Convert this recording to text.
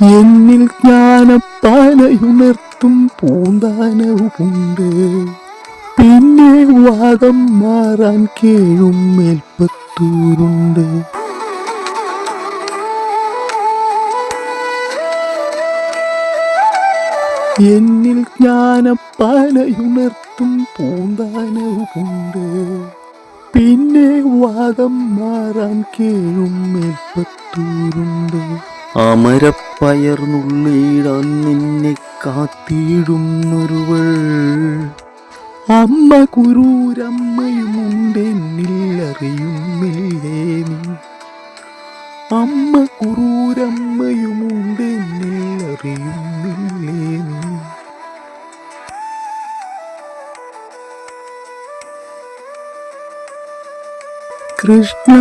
എന്നിൽ ജ്ഞാനപ്പാനയുണർത്തും പൂന്താനവുമുണ്ട്. പിന്നെ വാദം മാറാൻ കേഴും മേൽപ്പത്തൂരുണ്ട്. എന്നിൽ ജ്ഞാനപ്പാനയുണർത്തും പൂന്താനവുമുണ്ട്. പിന്നെ വാദം മാറാൻ കേഴും മേൽപ്പത്തൂരുണ്ട്. അമരപ്പയർന്നുള്ളിടാൻ നിന്നെ കാത്തിടുന്നൊരുവൾ. അമ്മ കുറൂരമ്മയുമുണ്ടെന്നിൽ അറിയുന്നില്ലേ നീ? അമ്മ കുറൂരമ്മയുമുണ്ടെന്നിൽ അറിയുന്നില്ലേ നീ? കൃഷ്ണ